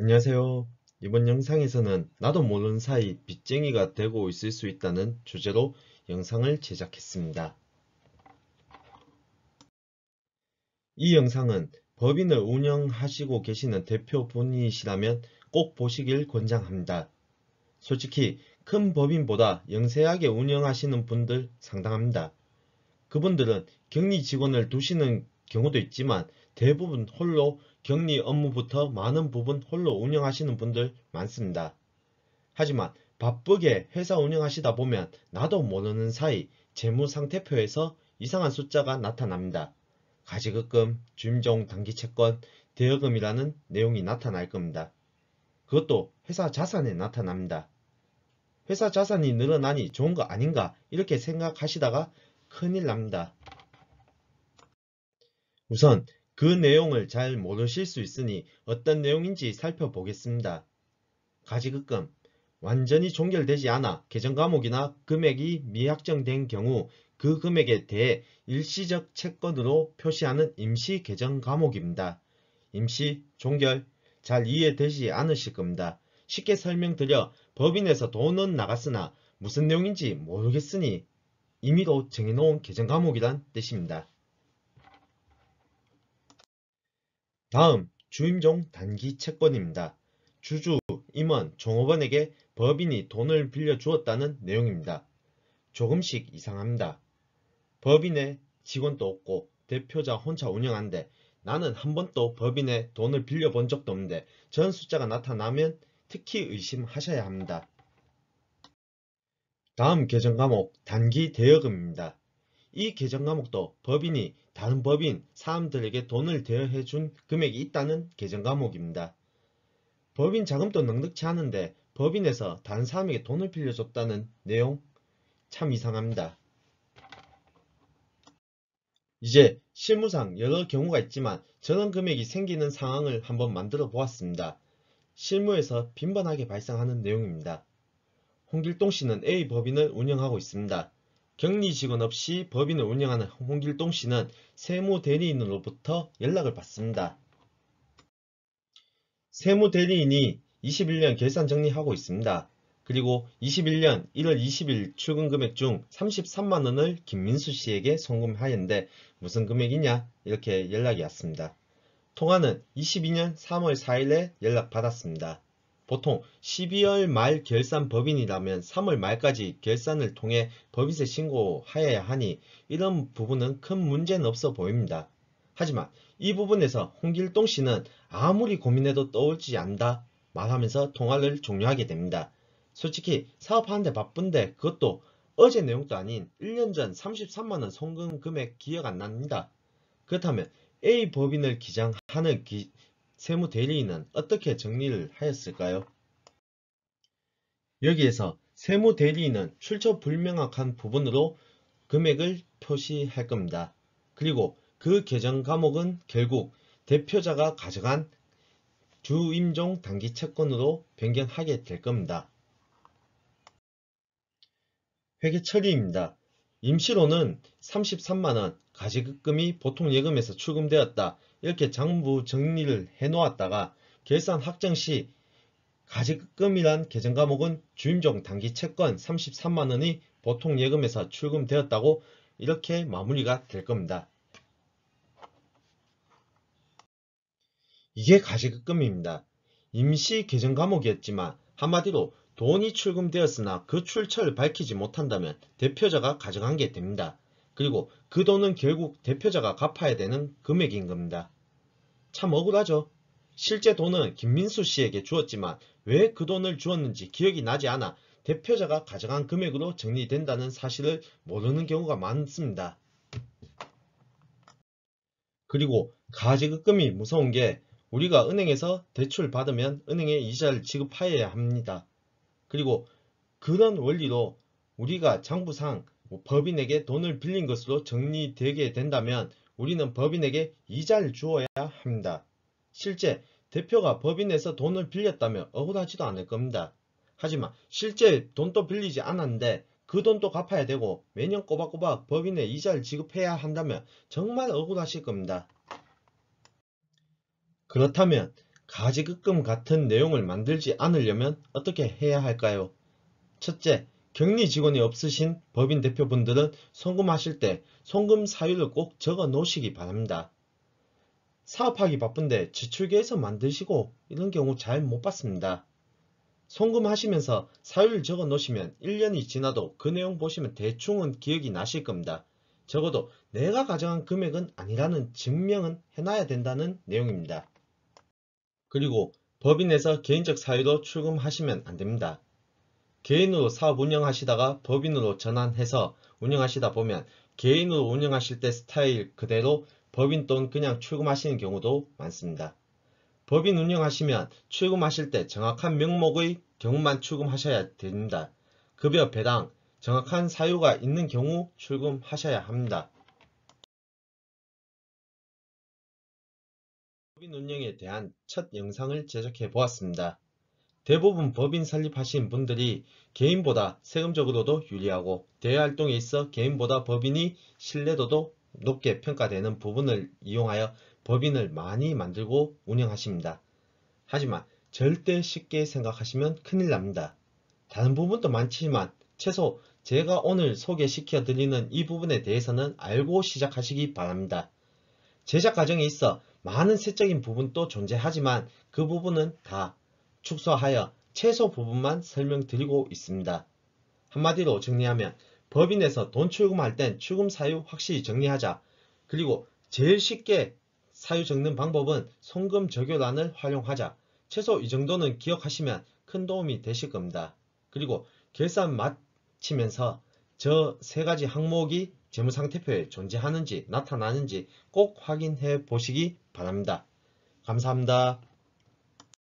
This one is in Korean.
안녕하세요. 이번 영상에서는 나도 모르는 사이 빚쟁이가 되고 있을 수 있다는 주제로 영상을 제작했습니다. 이 영상은 법인을 운영하시고 계시는 대표 본인이시라면 꼭 보시길 권장합니다. 솔직히 큰 법인보다 영세하게 운영하시는 분들 상당합니다. 그분들은 격리 직원을 두시는 경우도 있지만 대부분 홀로 격리 업무부터 많은 부분 홀로 운영하시는 분들 많습니다. 하지만 바쁘게 회사 운영하시다 보면 나도 모르는 사이 재무상태표에서 이상한 숫자가 나타납니다. 가지급금, 주임종 단기채권, 대여금이라는 내용이 나타날 겁니다. 그것도 회사 자산에 나타납니다. 회사 자산이 늘어나니 좋은 거 아닌가 이렇게 생각하시다가 큰일 납니다. 우선 그 내용을 잘 모르실 수 있으니 어떤 내용인지 살펴보겠습니다. 가지급금 완전히 종결되지 않아 계정 과목이나 금액이 미확정된 경우 그 금액에 대해 일시적 채권으로 표시하는 임시 계정 과목입니다. 임시, 종결 잘 이해되지 않으실 겁니다. 쉽게 설명드려 법인에서 돈은 나갔으나 무슨 내용인지 모르겠으니 임의로 정해놓은 계정 과목이란 뜻입니다. 다음 주임종 단기 채권입니다. 주주, 임원, 종업원에게 법인이 돈을 빌려주었다는 내용입니다. 조금씩 이상합니다. 법인에 직원도 없고 대표자 혼자 운영하는데 나는 한 번도 법인에 돈을 빌려본 적도 없는데 전 숫자가 나타나면 특히 의심하셔야 합니다. 다음 계정 과목 단기 대여금입니다. 이 계정 과목도 법인이 다른 법인 사람들에게 돈을 대여해 준 금액이 있다는 계정 과목입니다. 법인 자금도 넉넉치 않은데 법인에서 다른 사람에게 돈을 빌려줬다는 내용 참 이상합니다. 이제 실무상 여러 경우가 있지만 저런 금액이 생기는 상황을 한번 만들어 보았습니다. 실무에서 빈번하게 발생하는 내용입니다. 홍길동 씨는 A 법인을 운영하고 있습니다. 격리 직원 없이 법인을 운영하는 홍길동 씨는 세무대리인으로부터 연락을 받습니다. 세무대리인이 21년 결산 정리하고 있습니다. 그리고 21년 1월 20일 출금 금액 중 33만원을 김민수 씨에게 송금하였는데 무슨 금액이냐 이렇게 연락이 왔습니다. 통화는 22년 3월 4일에 연락받았습니다. 보통 12월 말 결산 법인이라면 3월 말까지 결산을 통해 법인세 신고하여야 하니 이런 부분은 큰 문제는 없어 보입니다. 하지만 이 부분에서 홍길동 씨는 아무리 고민해도 떠올지 않다 말하면서 통화를 종료하게 됩니다. 솔직히 사업하는데 바쁜데 그것도 어제 내용도 아닌 1년 전 33만원 송금 금액 기억 안 납니다. 그렇다면 A 법인을 기장하는 세무대리인은 어떻게 정리를 하였을까요? 여기에서 세무대리인은 출처 불명확한 부분으로 금액을 표시할 겁니다. 그리고 그 계정 과목은 결국 대표자가 가져간 주임종 단기 채권으로 변경하게 될 겁니다. 회계 처리입니다. 임시로는 33만원 가지급금이 보통 예금에서 출금되었다. 이렇게 장부 정리를 해놓았다가 결산 확정 시 가지급금이란 계정 과목은 주임종 단기 채권 33만원이 보통 예금에서 출금되었다고 이렇게 마무리가 될 겁니다. 이게 가지급금입니다. 임시 계정 과목이었지만 한마디로 돈이 출금되었으나 그 출처를 밝히지 못한다면 대표자가 가져간 게 됩니다. 그리고 그 돈은 결국 대표자가 갚아야 되는 금액인 겁니다. 참 억울하죠? 실제 돈은 김민수 씨에게 주었지만 왜 그 돈을 주었는지 기억이 나지 않아 대표자가 가져간 금액으로 정리된다는 사실을 모르는 경우가 많습니다. 그리고 가지급금이 무서운 게 우리가 은행에서 대출 받으면 은행에 이자를 지급하여야 합니다. 그리고 그런 원리로 우리가 장부상 법인에게 돈을 빌린 것으로 정리되게 된다면 우리는 법인에게 이자를 주어야 합니다. 실제 대표가 법인에서 돈을 빌렸다면 억울하지도 않을 겁니다. 하지만 실제 돈도 빌리지 않았는데 그 돈도 갚아야 되고 매년 꼬박꼬박 법인에 이자를 지급해야 한다면 정말 억울하실 겁니다. 그렇다면 가지급금 같은 내용을 만들지 않으려면 어떻게 해야 할까요? 첫째, 격리 직원이 없으신 법인 대표분들은 송금하실 때 송금 사유를 꼭 적어 놓으시기 바랍니다. 사업하기 바쁜데 지출계에서 만드시고 이런 경우 잘 못 봤습니다. 송금하시면서 사유를 적어 놓으시면 1년이 지나도 그 내용 보시면 대충은 기억이 나실 겁니다. 적어도 내가 가져간 금액은 아니라는 증명은 해놔야 된다는 내용입니다. 그리고 법인에서 개인적 사유로 출금하시면 안됩니다. 개인으로 사업 운영하시다가 법인으로 전환해서 운영하시다 보면 개인으로 운영하실 때 스타일 그대로 법인 돈 그냥 출금하시는 경우도 많습니다. 법인 운영하시면 출금하실 때 정확한 명목의 경우만 출금하셔야 됩니다. 급여 배당, 정확한 사유가 있는 경우 출금하셔야 합니다. 법인 운영에 대한 첫 영상을 제작해 보았습니다. 대부분 법인 설립하신 분들이 개인보다 세금적으로도 유리하고 대외활동에 있어 개인보다 법인이 신뢰도도 높게 평가되는 부분을 이용하여 법인을 많이 만들고 운영하십니다. 하지만 절대 쉽게 생각하시면 큰일 납니다. 다른 부분도 많지만 최소 제가 오늘 소개시켜 드리는 이 부분에 대해서는 알고 시작하시기 바랍니다. 제작 과정에 있어 많은 세적인 부분도 존재하지만 그 부분은 다 축소하여 최소 부분만 설명드리고 있습니다. 한마디로 정리하면 법인에서 돈 출금할 땐 출금 사유 확실히 정리하자. 그리고 제일 쉽게 사유 적는 방법은 송금 적요란을 활용하자. 최소 이 정도는 기억하시면 큰 도움이 되실 겁니다. 그리고 결산 마치면서 저 세 가지 항목이 재무상태표에 존재하는지 나타나는지 꼭 확인해 보시기 바랍니다. 감사합니다.